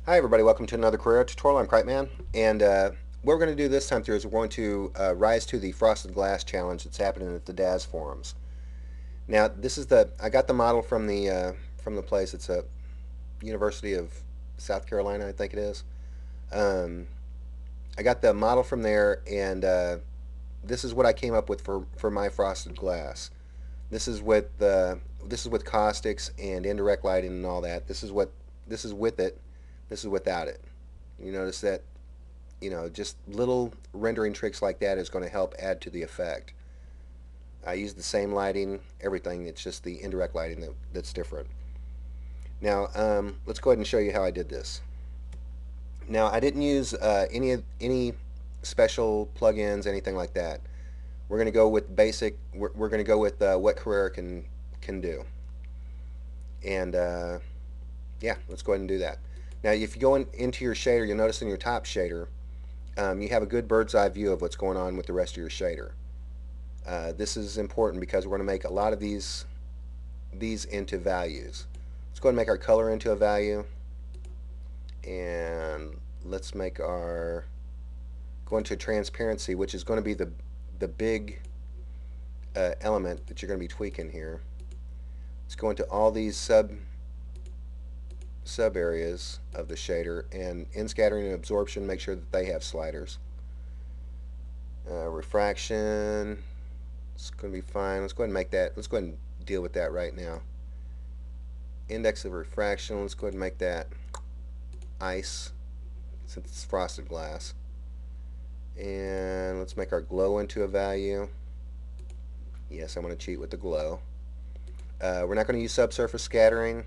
Hi everybody, welcome to another career tutorial. I'm cripeman, and what we're going to do this time through is we're going to rise to the frosted glass challenge that's happening at the DAS forums. Now, I got the model from the place. It's a University of South Carolina, I think it is. Um, I got the model from there, and this is what I came up with for my frosted glass. This is with caustics and indirect lighting and all that. This is with it. This is without it. You notice that just little rendering tricks like that is going to help add to the effect. I use the same lighting, everything. It's just the indirect lighting that's different. Now, let's go ahead and show you how I did this. Now, I didn't use any special plugins, anything like that. We're going to go with basic. We're going to go with what Carrera can do. And yeah, let's go ahead and do that. Now, if you go into your shader, you'll notice in your top shader, you have a good bird's eye view of what's going on with the rest of your shader. This is important because we're going to make a lot of these into values. Let's go ahead and make our color into a value, and let's make our go into transparency, which is going to be the big element that you're going to be tweaking here. Let's go into all these sub areas of the shader, and in scattering and absorption, make sure that they have sliders. Refraction, it's going to be fine. Let's go ahead and make that. Let's go ahead and deal with that right now. Index of refraction, let's go ahead and make that ice since it's frosted glass. And let's make our glow into a value. Yes, I'm going to cheat with the glow. We're not going to use subsurface scattering,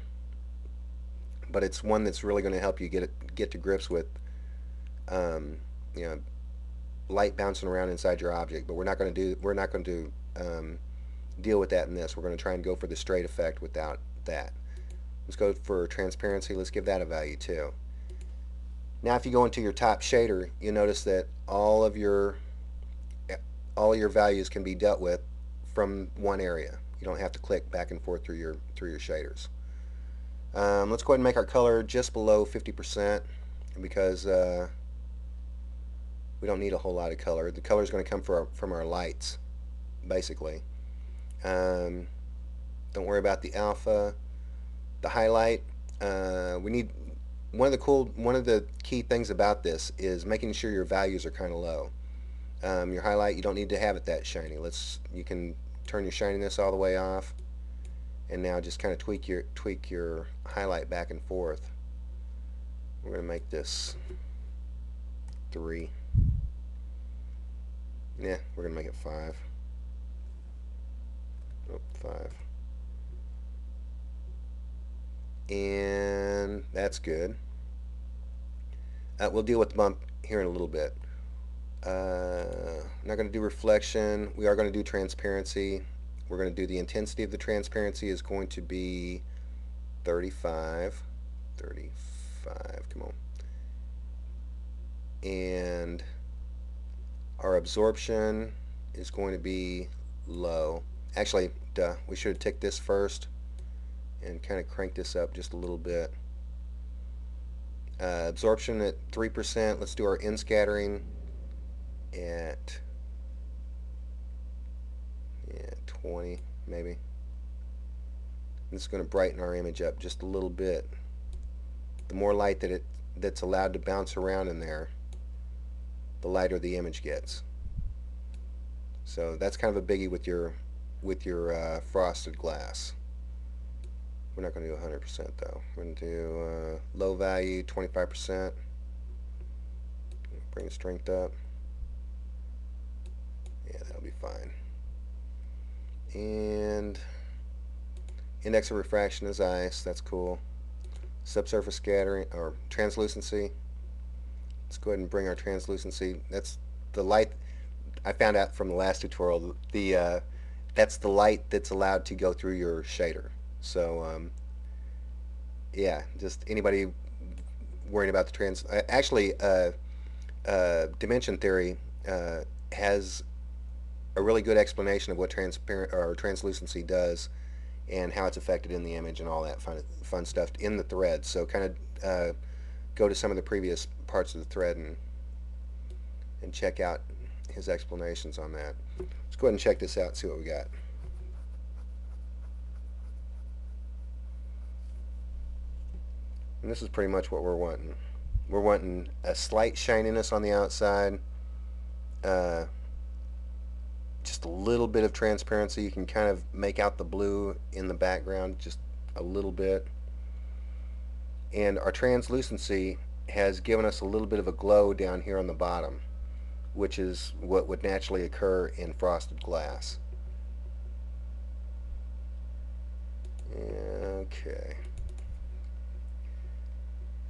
but it's one that's really going to help you get to grips with you know, light bouncing around inside your object. But we're not going to deal with that in this. We're going to try and go for the straight effect without that. Let's go for transparency. Let's give that a value too. Now, if you go into your top shader, you notice that all your values can be dealt with from one area. You don't have to click back and forth through your shaders. Let's go ahead and make our color just below 50% because we don't need a whole lot of color. The color is going to come from our lights, basically. Don't worry about the alpha. The highlight. We need one of the key things about this is making sure your values are kind of low. Your highlight, you don't need to have it that shiny. You can turn your shininess all the way off, and now just kind of tweak your highlight back and forth. We're going to make this 3. Yeah, we're going to make it 5. Oh, 5. And that's good. We'll deal with the bump here in a little bit. Not going to do reflection. We are going to do transparency. We're going to do the intensity of the transparency is going to be 35. 35, come on. And our absorption is going to be low. Actually, we should have ticked this first and kind of crank this up just a little bit. Absorption at 3%. Let's do our in-scattering at 20 maybe. This is going to brighten our image up just a little bit. The more light that's allowed to bounce around in there, the lighter the image gets. So that's kind of a biggie with your frosted glass. We're not going to do 100% though. We're going to do low value, 25%. Bring the strength up. Yeah, that'll be fine. And index of refraction is ice. That's cool. Subsurface scattering or translucency. Let's go ahead and bring our translucency. That's the light I found out from the last tutorial. That's the light that's allowed to go through your shader. So yeah, just anybody worrying about the actually dimension theory has a really good explanation of what transparent or translucency does and how it's affected in the image and all that fun stuff in the thread. So kind of go to some of the previous parts of the thread and check out his explanations on that. Let's go ahead and check this out and see what we got. And this is pretty much what we're wanting. We're wanting a slight shininess on the outside, uh, just a little bit of transparency. You can kind of make out the blue in the background just a little bit. And our translucency has given us a little bit of a glow down here on the bottom, which is what would naturally occur in frosted glass. Okay.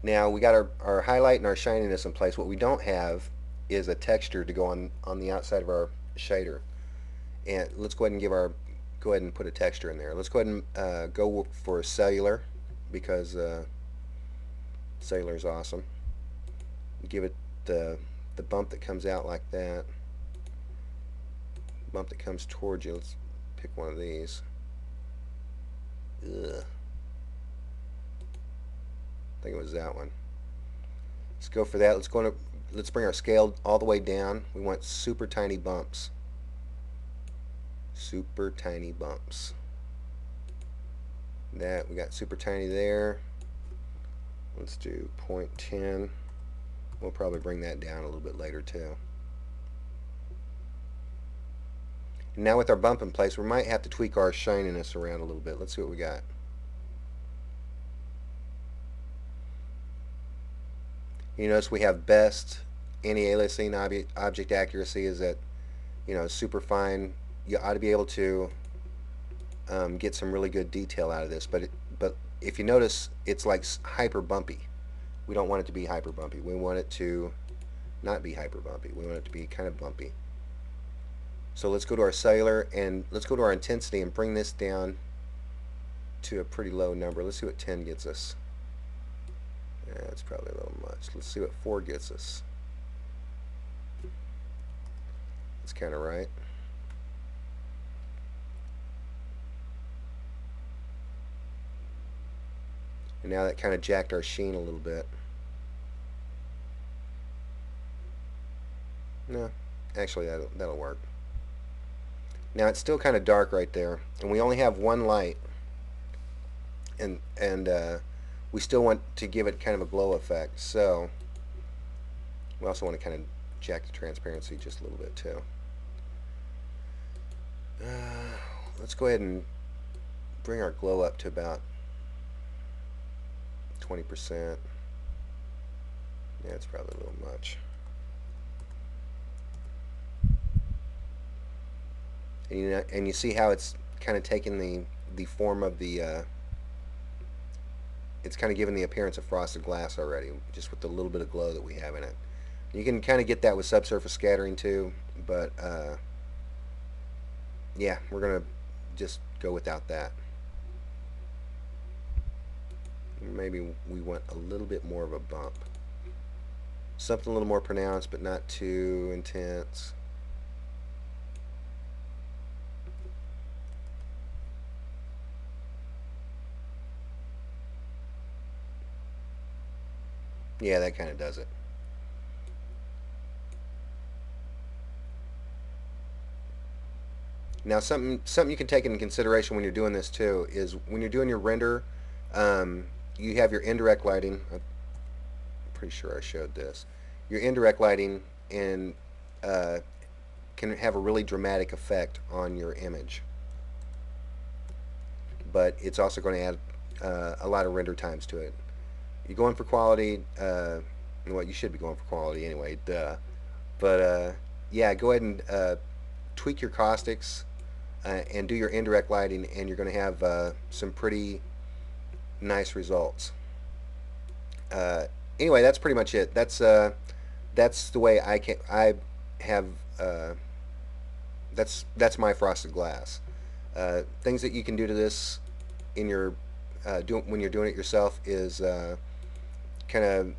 Now we got our highlight and our shininess in place. What we don't have is a texture to go on the outside of our shader. And let's go ahead and go ahead and put a texture in there. Let's go ahead and go for cellular, because cellular is awesome. Give it the bump that comes out like that. Bump that comes towards you. Let's pick one of these. Ugh. I think it was that one. Let's go for that. Let's bring our scale all the way down. We want super tiny bumps. Super tiny bumps. That, we got super tiny there. Let's do 0.10. We'll probably bring that down a little bit later too. And now with our bump in place, we might have to tweak our shininess around a little bit. Let's see what we got. You notice we have best anti-aliasing object accuracy is at, super fine. You ought to be able to get some really good detail out of this, but if you notice, it's like hyper bumpy. We don't want it to be hyper bumpy. We want it to not be hyper bumpy. We want it to be kind of bumpy. So let's go to our cellular and let's go to our intensity and bring this down to a pretty low number. Let's see what 10 gets us. That's probably a little much. Let's see what 4 gets us. That's kind of right. And now that kind of jacked our sheen a little bit. No, actually that'll work. Now it's still kind of dark right there, and we only have one light, and we still want to give it kind of a glow effect. So we also want to kind of jack the transparency just a little bit too. Let's go ahead and bring our glow up to about 20%. Yeah, it's probably a little much. And you see how it's kind of taken the form of the it's kind of given the appearance of frosted glass already, just with the little bit of glow that we have in it. You can kind of get that with subsurface scattering too, but yeah, we're gonna just go without that. Maybe we want a little bit more of a bump, something a little more pronounced but not too intense. Yeah, that kind of does it. Now something you can take into consideration when you're doing this too is when you're doing your render, you have your indirect lighting. I'm pretty sure I showed this. Your indirect lighting and can have a really dramatic effect on your image, but it's also going to add a lot of render times to it. You're going for quality, well, you should be going for quality anyway, duh. But yeah, go ahead and tweak your caustics and do your indirect lighting, and you're going to have some pretty nice results. Anyway, that's pretty much it. That's the way I have that's my frosted glass. Things that you can do to this in your when you're doing it yourself is kind of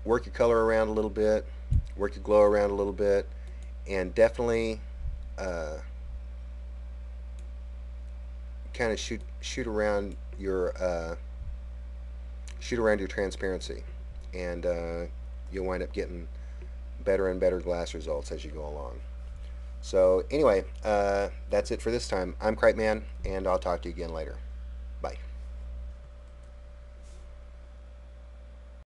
work your color around a little bit, work your glow around a little bit, and definitely kind of shoot around your transparency. and you'll wind up getting better and better glass results as you go along. So anyway, that's it for this time. I'm Cripeman, and I'll talk to you again later. Bye.